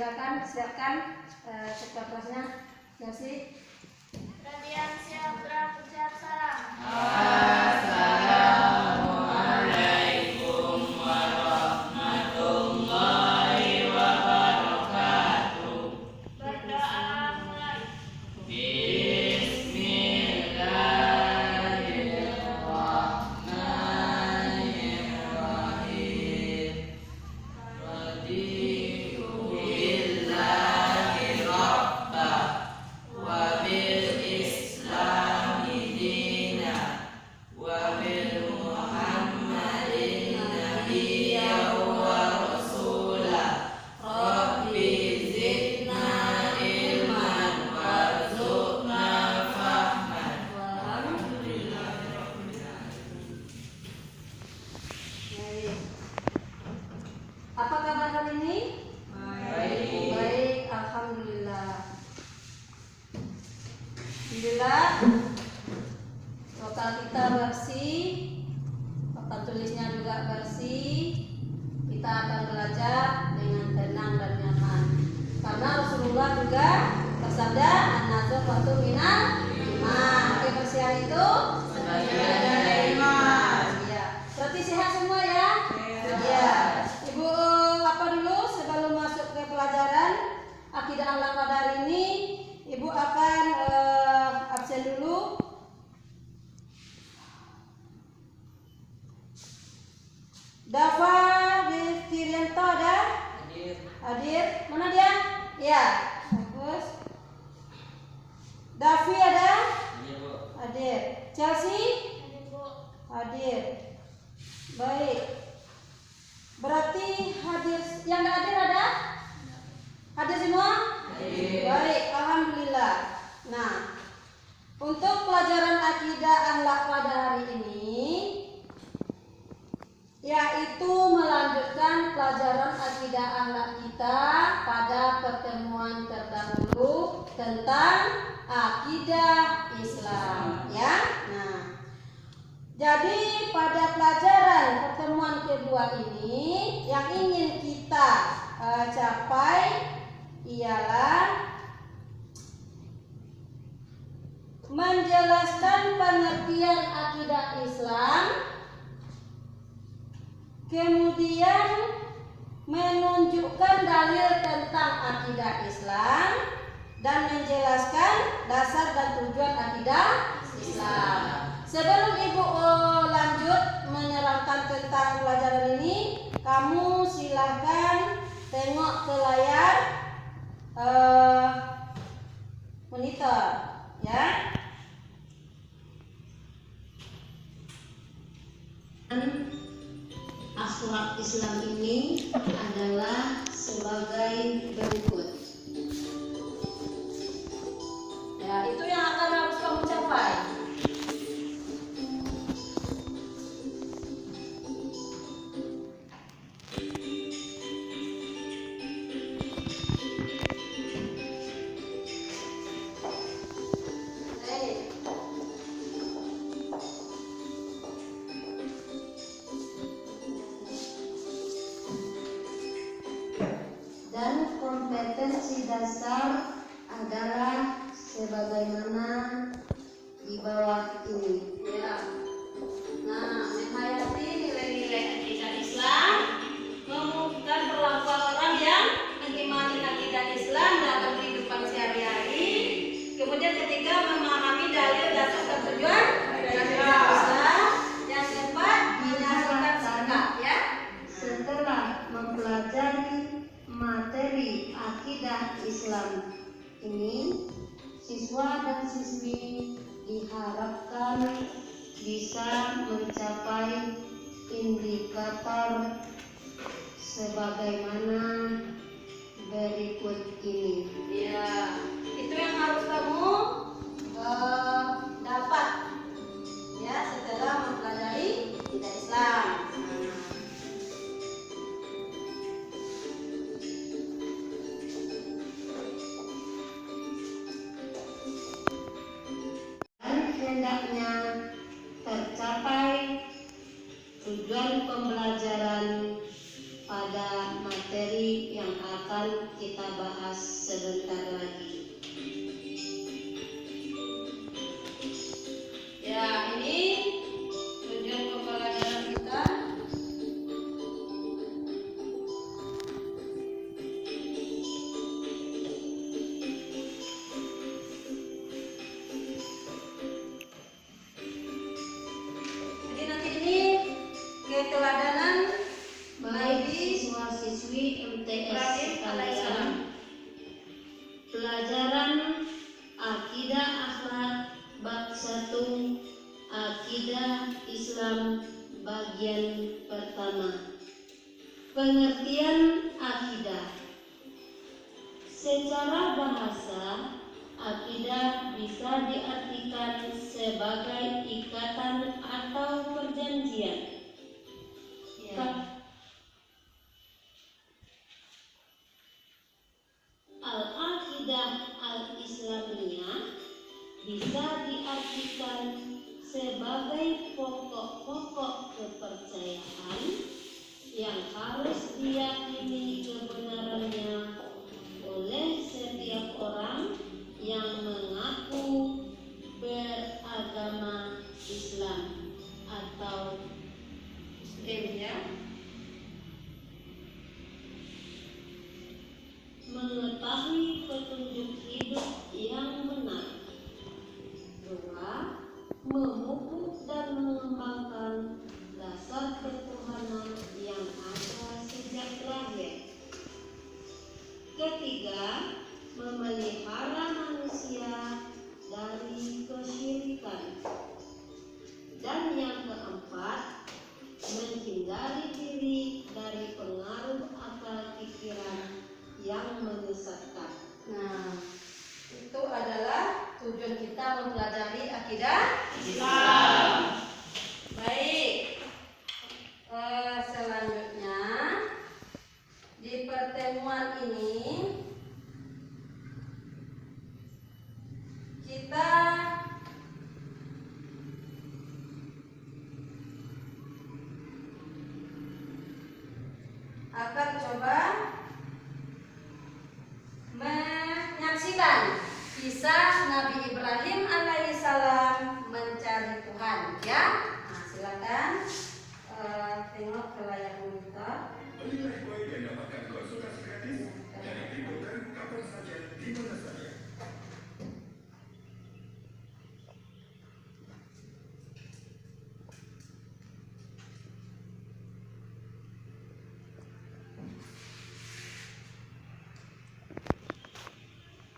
siapkan kertasnya. Kasih. Radian siap gerak ucap salam. Assalamualaikum warahmatullahi wabarakatuh. Berdoa mulai. Bismillahirrahmanirrahim. Raditu billahi rabba wa bil islami dina wa bil muhammadin nabiyya wa rasula. Rabbi zidna ilman warzuqna fahman. Baik. Apa kabar hari ini? Baik, alhamdulillah. Alhamdulillah. Total kita bersih, papan tulisnya juga bersih. Kita akan belajar dengan tenang dan nyaman. Karena Rasulullah juga bersabda, an-nazafatu minal iman. Kebersihan itu sebagian dari iman. Ya. Berarti sehat semua ya? Ya. Ibu apa dulu sebelum masuk ke pelajaran akidah akhlak pada hari ini, Ibu akan absen dulu. Dafa Rifkirianto ada? Hadir. Mana dia? Ya. Bagus. Davi ada? Hadir. Chelsea? Hadir. Baik. Berarti hadir, yang nggak hadir ada? Hadir semua? Hadir. Baik, alhamdulillah. Nah, untuk pelajaran akidah akhlak pada hari ini, yaitu melanjutkan pelajaran akidah akhlak kita pada pertemuan terdahulu tentang akidah Islam, ya. Nah, jadi pada pelajaran pertemuan kedua ini yang ingin kita capai ialah menjelaskan pengertian akidah Islam, kemudian menunjukkan dalil tentang akidah Islam, dan menjelaskan dasar dan tujuan akidah Islam. Sebelum Ibu lanjut menerangkan tentang pelajaran ini, kamu silahkan tengok ke layar monitor, ya. Akhlak Islam ini adalah sebagai berikut. Ya, itu yang akan harus kamu capai. Dan kompetensi dasar adalah sebagaimana di bawah ini. Ya. Nah, menghayati nilai-nilai akidah Islam, membutuhkan perlakuan orang yang mengimani akidah Islam dalam kehidupan sehari-hari. Kemudian ketiga, memahami dalil dasar dan tujuan akidah Islam. Yang keempat, menyatukan sikap, ya. Setelah mempelajari materi akidah Islam ini, siswa dan siswi diharapkan bisa mencapai indikator sebagaimana berikut ini. Ya, itu yang harus kamu dapat, ya, setelah mempelajari akidah Islam. Dan hendaknya tercapai tujuan pembelajaran pada materi yang akan akan kita bahas sebentar lagi. Ya, ini tujuan pembelajaran kita. Jadi nanti ini keteladanan Baik siswa-siswi MTS Ibrahim sekalian, alaihissalam. pelajaran Akidah Akhlak bab 1 Akidah Islam bagian pertama. Pengertian akidah. Secara bahasa, akidah bisa diartikan sebagai ikatan atau perjanjian. Ya. Al-Aqidah Al-Islamiyah bisa diartikan sebagai pokok-pokok kepercayaan yang harus diyakini kebenarannya oleh setiap orang yang mengaku beragama Islam atau Muslim ya. mengetahui petunjuk hidup yang benar. 2. Memupuk dan mengembangkan dasar ketuhanan yang ada sejak lahir. 3. Memelihara manusia dari kesyirikan. Dan yang 4, menghindari diri dari pengaruh akal pikiran yang menyesatkan. Nah, itu adalah tujuan kita mempelajari akidah Islam. Baik. Selanjutnya di pertemuan ini kita akan coba menyaksikan kisah Nabi Ibrahim alaihissalam mencari Tuhan ya. Nah, silakan tengok ke layar monitor. Lebih baik dan dapatkan konsultasi gratis dari Tributan kapan saja di mana saja.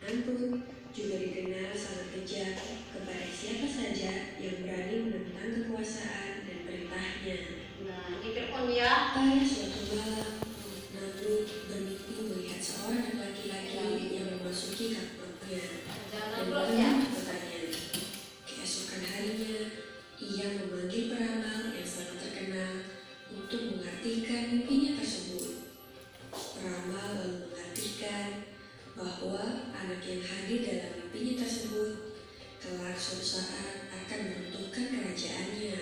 Antum juga dikenal sangat kejam kepada siapa saja yang berani menentang kekuasaan dan perintahnya. Nah, ini Fir'aun ya. Pada suatu malam, Namrud bermimpi melihat seorang laki-laki yang memasuki kamarnya Jangan dan blok banyak ya. pertanyaan. Keesokan harinya, ia memanggil peramal yang sangat terkenal untuk mengartikan mimpinya tersebut. Peramal lalu mengartikan bahwa anak yang hadir dalam mimpinya tersebut kelak suatu saat akan meruntuhkan kerajaannya.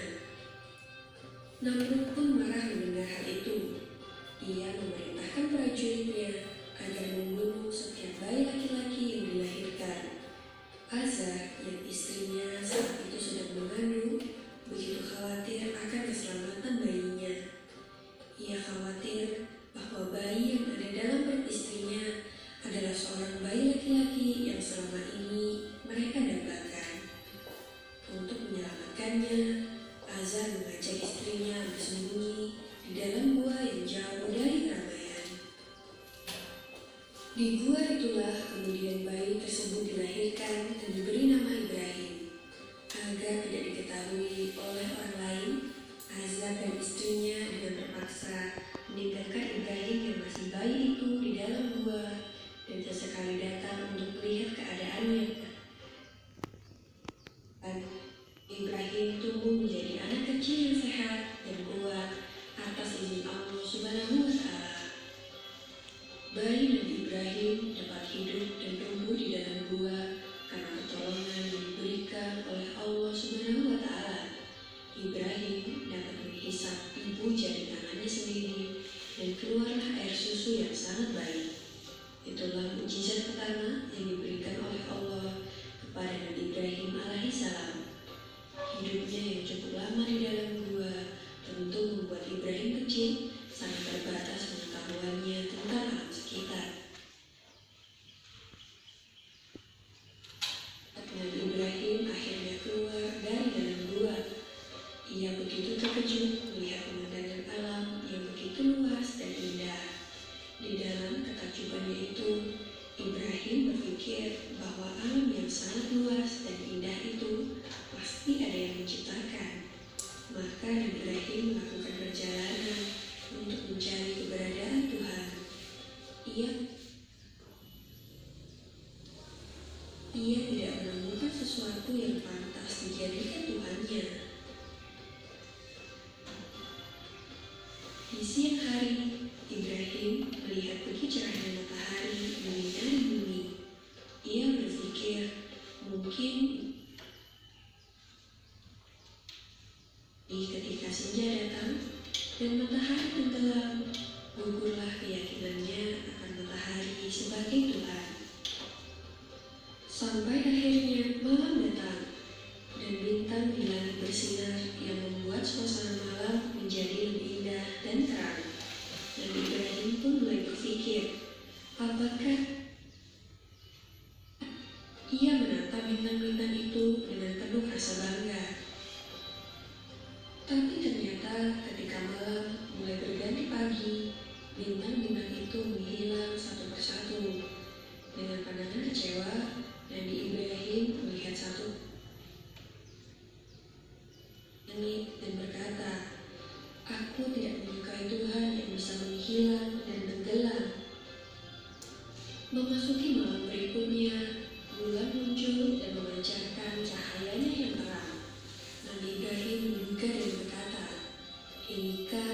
Namrud pun marah mendengar hal itu. Ia memerintahkan prajuritnya agar membunuh setiap bayi laki-laki yang dilahirkan. Azar yang istrinya saat itu sedang mengandung begitu khawatir akan keselamatan bayinya. Ia khawatir bahwa bayi yang ada dalam perut istrinya adalah seorang bayi laki-laki yang selama ini mereka dambakan. Untuk menyelamatkannya, Azar mengajak istrinya bersembunyi di dalam gua yang jauh dari keramaian. Di gua itulah kemudian bayi tersebut dilahirkan dan diberi nama Ibrahim. Agar tidak diketahui oleh orang lain, Azar dan istrinya dengan terpaksa meninggalkan Ibrahim yang masih bayi itu di dalam gua dan sesekali datang untuk melihat keadaannya. Ibrahim tumbuh menjadi anak kecil yang sehat dan kuat atas izin Allah Subhanahu wa Ta'ala. Bayi Nabi Ibrahim dapat hidup dan tumbuh di dalam gua karena pertolongan yang diberikan oleh Allah Subhanahu wa Ta'ala. Ibrahim dapat menghisap ibu jari tangannya sendiri dan keluarlah air susu yang sangat banyak. pertama yang diberikan oleh Allah kepada Nabi Ibrahim alaihissalam. Hidupnya yang cukup lama di dalam gua tentu membuat Ibrahim kecil sangat terbatas pengetahuannya tentang alam sekitar. Nabi Ibrahim akhirnya keluar dari dalam gua. Ia begitu terkejut melihat pemandangan alam yang begitu luas dan indah. Di dalam ketakjubannya itu, Ibrahim berpikir bahwa alam yang sangat luas dan indah itu pasti ada yang menciptakan. Maka Ibrahim melakukan perjalanan untuk mencari keberadaan Tuhan. Ia tidak menemukan sesuatu yang pantas dijadikan Tuhannya. Di siang hari, Ibrahim melihat begitu cerahnya matahari menyinari bumi. Ia berpikir mungkin ketika senja datang dan matahari tenggelam, gugurlah keyakinannya akan matahari sebagai Tuhan. Sampai akhirnya malam datang dan bintang di langit bersinar yang membuat suasana malam menjadi lebih indah dan terang. Nabi Ibrahim pun mulai berpikir, apakah ia menatap bintang-bintang itu dengan penuh rasa bangga. Tapi ternyata ketika malam mulai berganti pagi, bintang-bintang itu menghilang satu persatu. Dengan pandangan kecewa, Nabi Ibrahim melihat satu langit dan berkata, "Aku tidak menyukai Tuhan yang bisa menghilang dan tenggelam." Memasuki malam berikutnya, bulan muncul dan memancarkan cahayanya yang terang. Nabi Ibrahim menduga dan berkata, "Inikah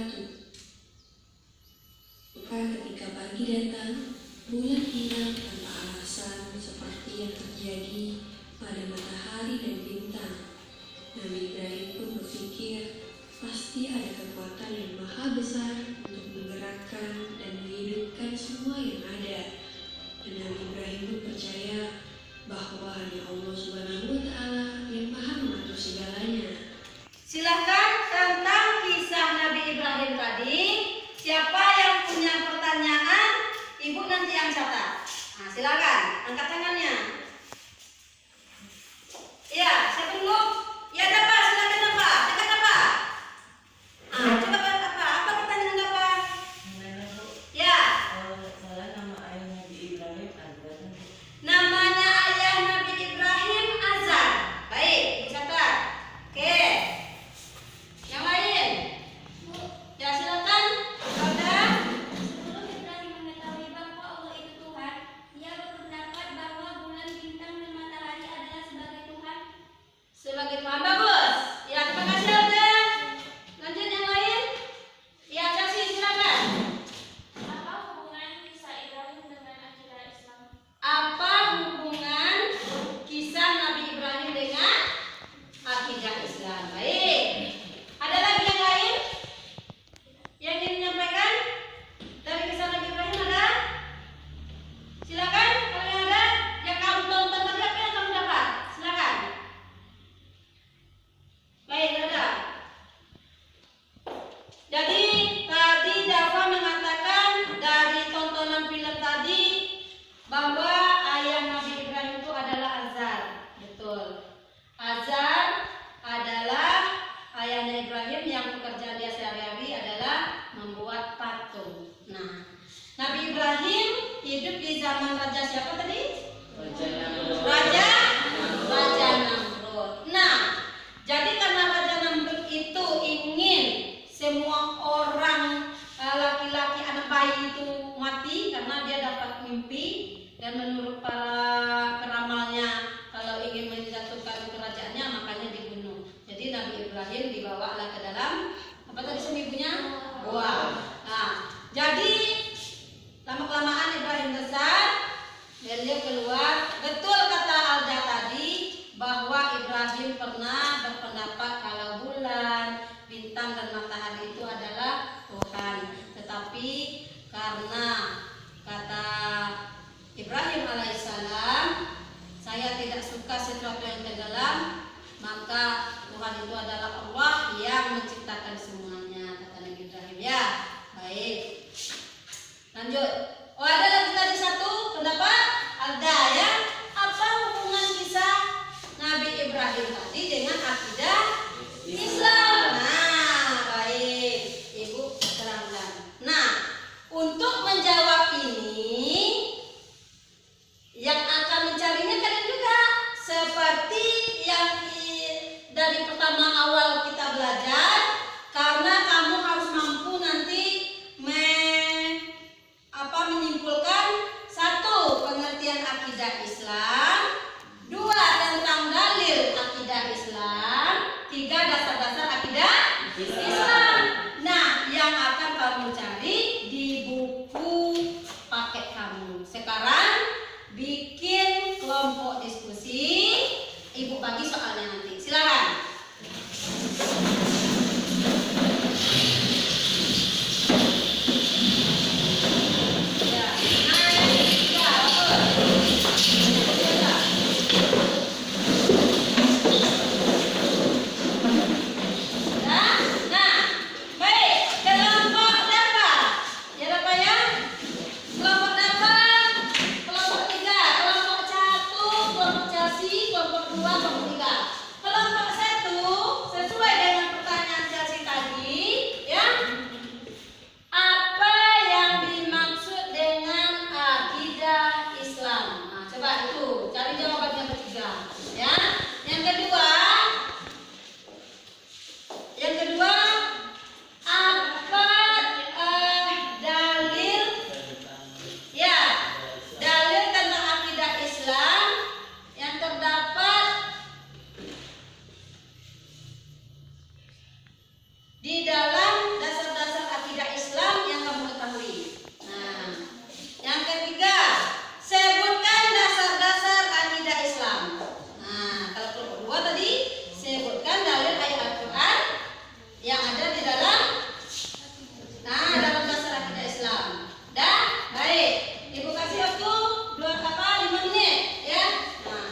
ketika pagi datang, bulan hilang tanpa alasan seperti yang terjadi pada matahari dan bintang." Nabi Ibrahim pun berpikir, pasti ada kekuatan yang maha besar untuk menggerakkan dan menghidupkan semua yang ada. Dan Nabi Ibrahim pun percaya bahwa hanya Allah Subhanahu wa Ta'ala yang maha mengatur segalanya. Silahkan tentang kisah Nabi Ibrahim tadi. Siapa yang punya pertanyaan, Ibu nanti yang catat. Nah, silakan angkat tangannya. Iya, siapa dulu? Ya, ada apa? Silakan apa? Silakan apa? Coba apa pertanyaan apa? Ya. Namanya ayah Nabi Ibrahim Azar. Baik, catat. Oke. Yang lain? Ya, silakan. Ada? Sebelum Ibrahim mengetahui bahwa Allah itu Tuhan, ia berpendapat bahwa bulan, bintang, dan matahari adalah sebagai Tuhan. Sebagai Tuhan. Bagus. Ya, terima kasih Alda. Lanjut yang lain. Ya, kasih silakan. Apa hubungan kisah Ibrahim dengan akidah Islam? Apa hubungan kisah Nabi Ibrahim dengan akidah Islam? Baik. Ada lagi yang lain yang ingin menyampaikan dari kisah Nabi Ibrahim? Ada? Silakan. Kalau yang ada, yang kamu tonton tadi apa yang kamu dapat? Silakan. Baik, ada. Jadi tadi Dafa mengatakan dari tontonan film tadi bahwa ayah Nabi Ibrahim itu adalah Azar. Betul. Azar adalah ayahnya Ibrahim yang pekerjaan dia sehari-hari adalah membuat patung. Nah, Nabi Ibrahim hidup di zaman raja siapa tadi? Raja Namrud. Nah, jadi karena Raja Namrud itu ingin semua orang laki-laki anak bayi itu mati karena dia dapat mimpi, dan menurut para peramalnya kalau ingin menjatuhkan kerajaannya makanya dibunuh. Jadi Nabi Ibrahim dibawalah ke dalam apa tadi ibunya? Gua. Nah, jadi lama-kelamaan Ibrahim besar, beliau keluar. Betul kata Alda tadi bahwa Ibrahim pernah berpendapat kalau bulan, bintang, dan matahari itu adalah Tuhan. Tetapi karena kata Ibrahim alaihissalam Coba itu, cari jawaban yang ketiga. Ya. Yang kedua, apa dalil? Ya, dalil tentang akidah Islam yang terdapat di dalam dasar-dasar akidah Islam yang kamu ketahui. Nah, yang ketiga, sebutkan dasar-dasar akidah Islam. Nah, kalau kelompok kedua tadi, sebutkan dalil ayat Al-Quran yang ada di dalam dalam dasar akidah Islam. Dah, baik. Ibu kasih waktu 5 menit, ya. Nah.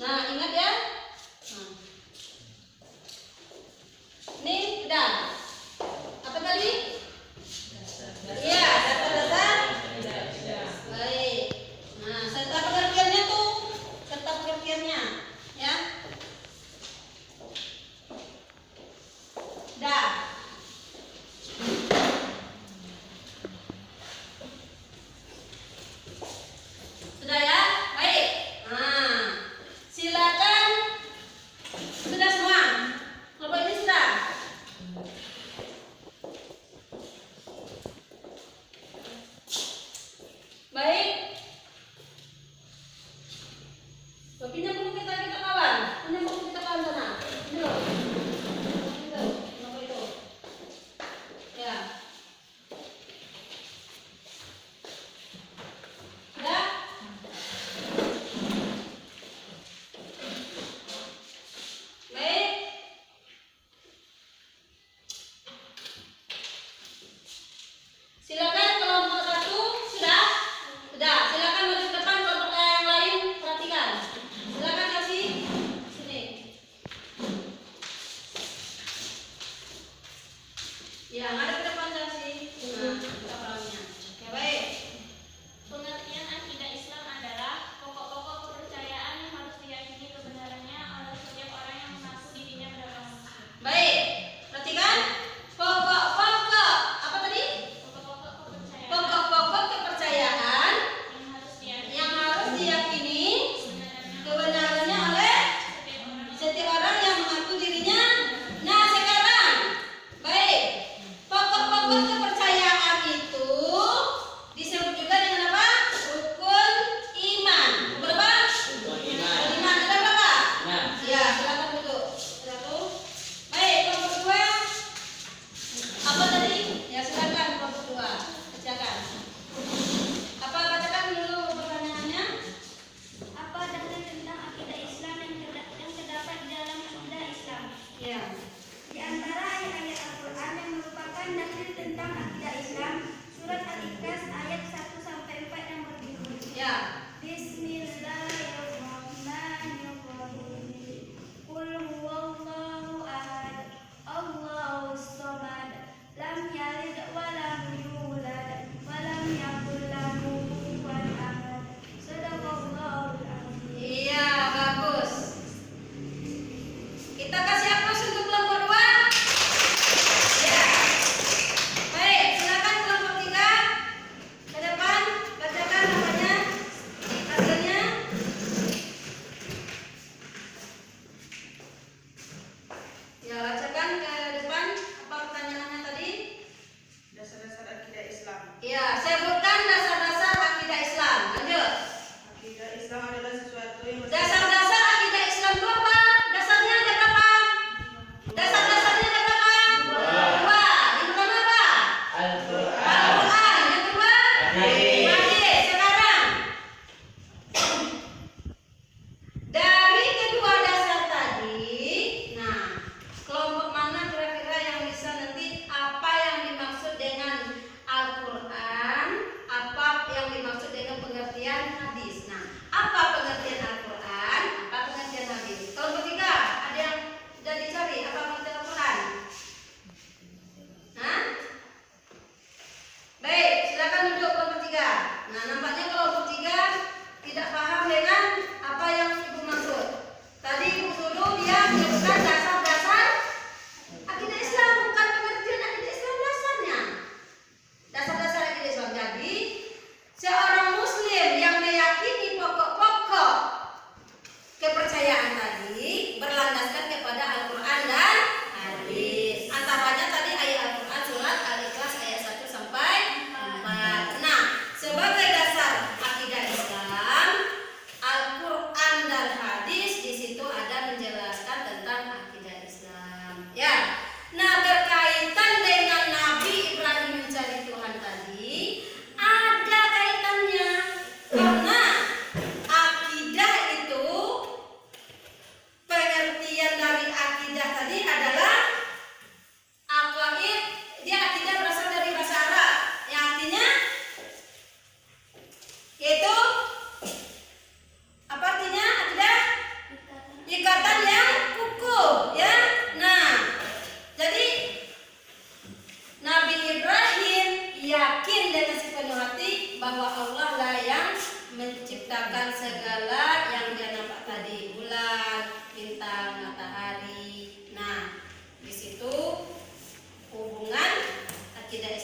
Nah, ingat ya. Nah. Nih, udah. Apa tadi? Iya, dasar-dasar. Baik. Nah, serta pengertiannya tuh, serta pengertiannya, ya. Dah. Sudah ya? Baik. Nah, silakan. Sudah semua? Kelompok ini sudah? Baik. Pinjam buku kita kawan. Pinjam buku kita kawan sana. Ini loh. Itu. Kenapa itu? Ya. Sudah? Baik. Silakan kelompok 1 sudah? Sudah. Silakan maju ke depan, kelompok yang lain perhatikan. Silakan kasih sini. Ya, ada ke depan kasih. Nah, kita pahaminya. Ya, baik. Pengertian akidah Islam adalah pokok-pokok kepercayaan yang harus diyakini kebenarannya oleh setiap orang yang mengaku dirinya beragama Muslim. Baik. Perhatikan. Pokok-pokok apa tadi? Pokok-pokok kepercayaan Pokok-pokok kepercayaan yang harus diyakini yang harus diyakini kebenarannya kebenarannya oleh setiap orang setiap orang yang mengaku dirinya. Nah, sekarang baik. Pokok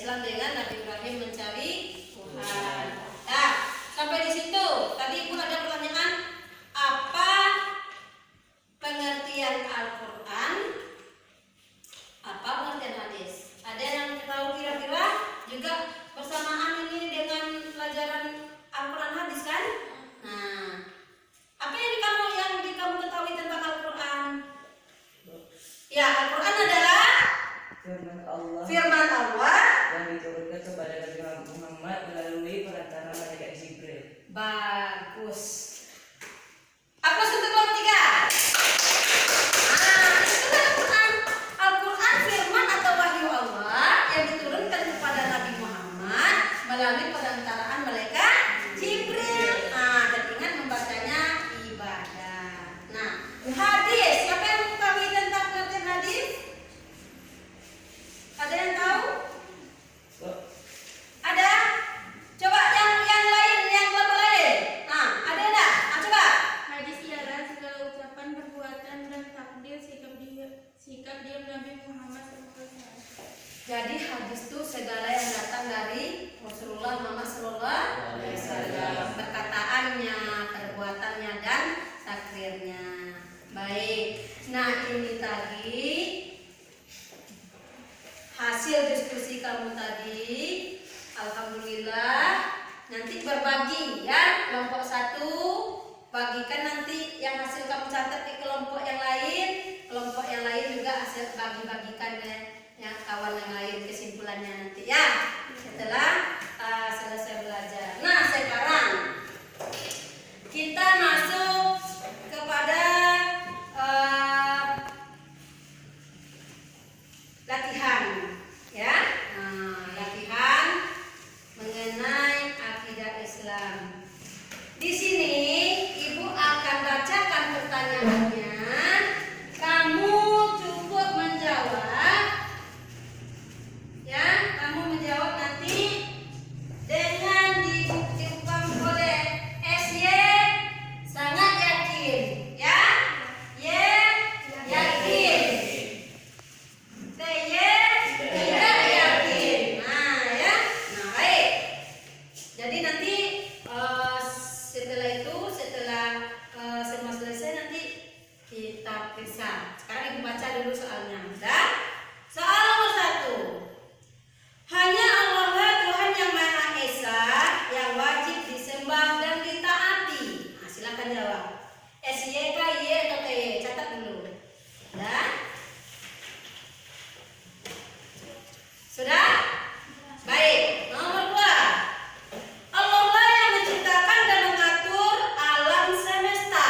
Islam dengan Nabi Ibrahim mencari Tuhan. Nah, sampai di situ. Tadi Ibu ada pertanyaan, apa pengertian Al-Quran? Apa pengertian hadis? Ada yang tahu kira-kira? Juga bersamaan ini dengan pelajaran Al-Quran hadis kan? Nah, apa yang kamu ketahui tentang Al-Quran? Ya, Al-Quran adalah firman Allah yang diturunkan kepada Nabi Muhammad melalui perantara malaikat Jibril. Bagus. Apa untuk kelompok 3? Itu Al-Quran. Al-Quran firman atau wahyu Allah yang diturunkan kepada Nabi Muhammad melalui perantaraan malaikat Jibril. Nah, dan ingat membacanya ibadah. Nah, hadis. Siapa yang mengetahui tentang pengertian hadis? Ada yang tahu? Ada? Coba yang lain, yang kelompok lain. Nah, ada enggak? Nah, coba. Hadis ialah segala ucapan, perbuatan, dan takdir sikap diam Nabi Muhammad SAW. Jadi hadis itu segala yang datang dari Rasulullah Muhammad SAW, perkataannya, perbuatannya, dan takdirnya. Baik. Nah, ini tadi hasil diskusi kamu tadi. Alhamdulillah. Nanti berbagi ya, kelompok 1 bagikan nanti yang hasil kamu catat di kelompok yang lain juga hasil bagi-bagikan yang kawan yang lain, kesimpulannya nanti ya setelah selesai belajar. Nah, sekarang kita masuk kepada latihan ya. Latihan mengenai akidah Islam. Di sini Ibu akan bacakan pertanyaannya. Kamu cukup menjawab ya. Kamu menjawab nanti dengan dibuktikan oleh SY sangat yakin ya. Y yakin. TY tidak yakin. Nah ya. Nah baik. Jadi nanti setelah semua selesai nanti kita periksa. Sekarang Ibu baca dulu soalnya. Dan soal nomor 1. Hanya Allah lah Tuhan yang Maha Esa yang wajib disembah dan ditaati. Nah, silakan jawab. SY, Y atau TY? Catat dulu. Dan sudah? Baik. Nomor 2. Allah lah yang menciptakan dan mengatur alam semesta.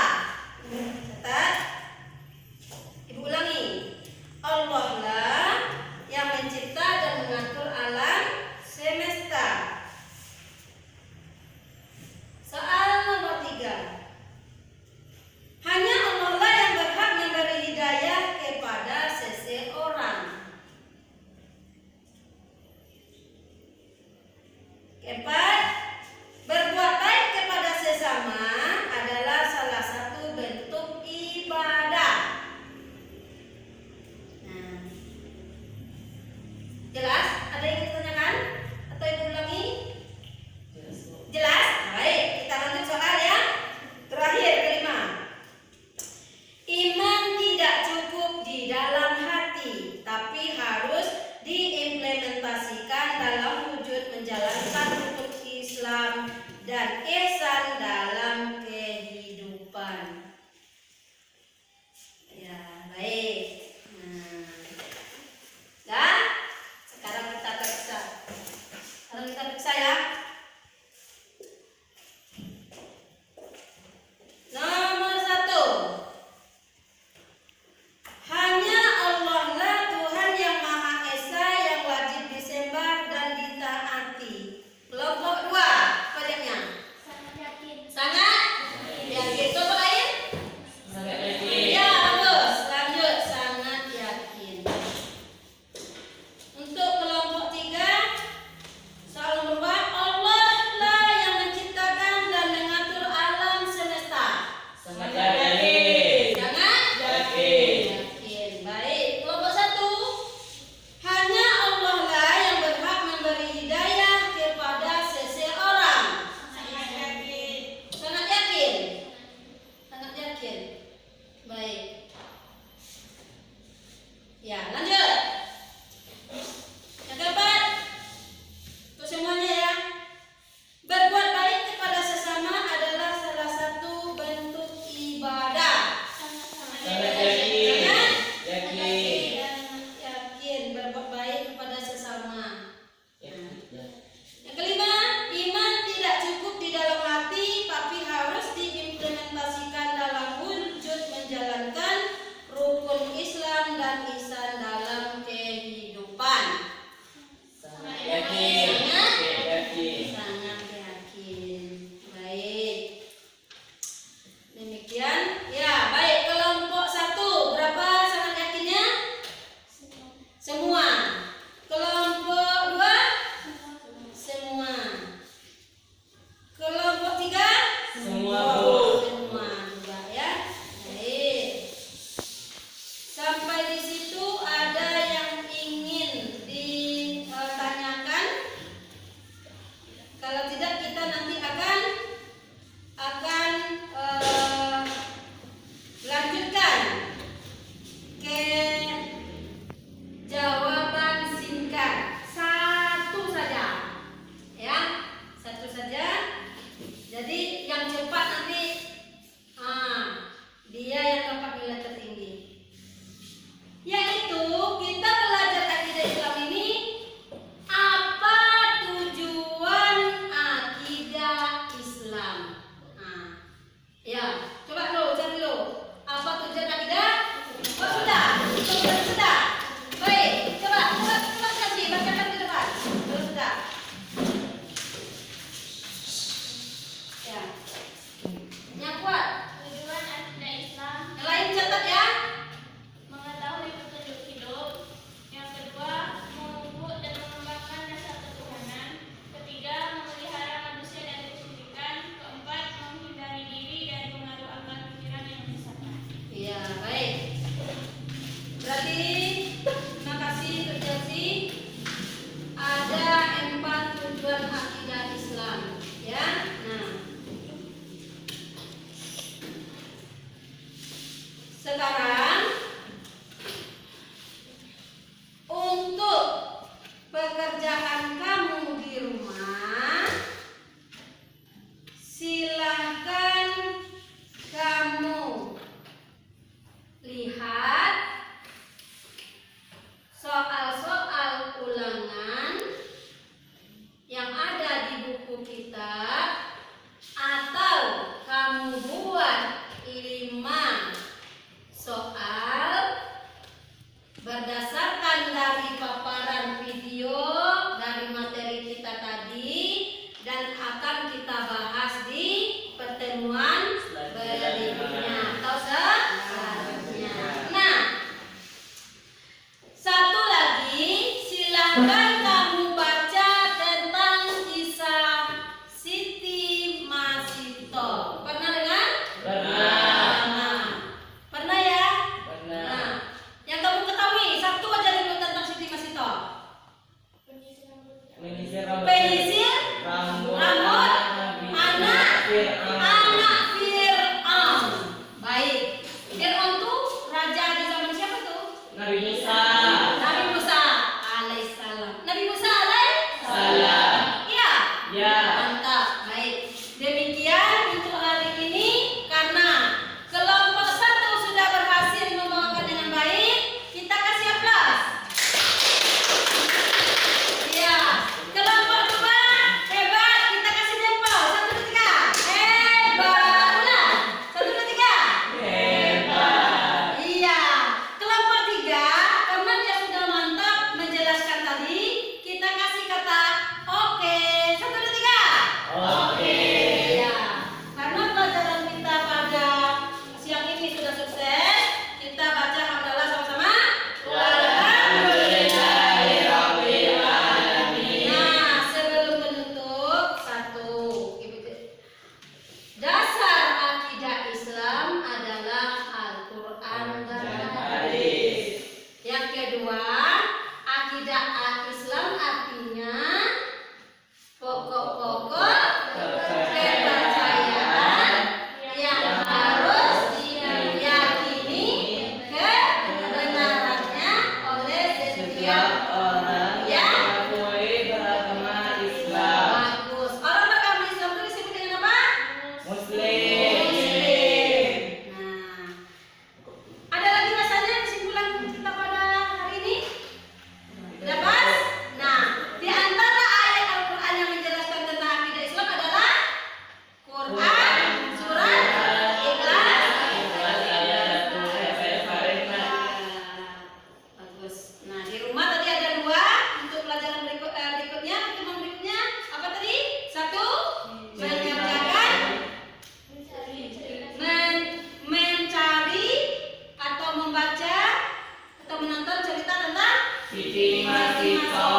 Catat. Ibu ulangi. Allah lah yang mencipta dan mengatur alam semesta. Soal nomor 3. Hanya Allah lah yang berhak memberi hidayah kepada seseorang. Keempat, berbuat baik kepada sesama adalah salah satu bentuk ibadah. Nah, jelas? Ada yang ditanyakan? Atau Ibu ulangi? Jelas? Baik, kita lanjut soal yang terakhir, kelima. Iman tidak cukup di dalam hati, tapi harus diimplementasikan dalam wujud menjalankan rukun Islam dan ihsan dalam kehidupan. Ya, baik. Nah, dan sekarang akan kamu baca tentang kisah Siti Masito. Pernah dengar? Pernah. Pernah ya? Nah, yang kamu ketahui satu aja dulu tentang Siti Masito. Menyisir rambut. Penyisir Rambut. anak Fir'aun. Baik. Fir'aun tuh raja di zaman siapa tuh? Nabi Musa. Nabi Musa alaihissalam. Nabi Musa alaihissalam. Iya. Ya. Mantap. Baik. Demikian untuk hari ini, karena kelompok 1 sudah berhasil membawakan dengan baik, kita kasih aplaus. Iya. Kelompok 2 hebat, kita kasih jempol. 1, 2, 3. Hebat. Ulang. 1, 2, 3. Hebat. Iya. Kelompok 3, karena dia sudah mantap menjelaskan tadi, kita kasih kata oke. 1, 2, 3. Oke. Iya. Karena pelajaran kita pada siang ini sudah sukses, kita baca hamdalah sama-sama. Nah, sebelum menutup, 1. Dasar akidah Islam adalah Al-Quran dan Hadis. Yang kedua, akidah Islam artinya pokok-pokok kepercayaan yang harus diyakini kebenarannya oleh setiap orang yang mengakui beragama Islam. bagus. Orang beragama Islam itu disebut dengan apa? Muslim. Nah, ada lagi rasanya kesimpulan kita pada hari ini? Sudah pas? Nah, di antara ayat Al-Quran yang menjelaskan tentang akidah Islam adalah Quran, surat Ikhlas. Bagus. Nah, di rumah tadi ada 2 untuk pelajaran berikutnya, pertemuan berikutnya apa tadi? 1, mengerjakan mencari atau membaca atau menonton cerita tentang Siti Masito.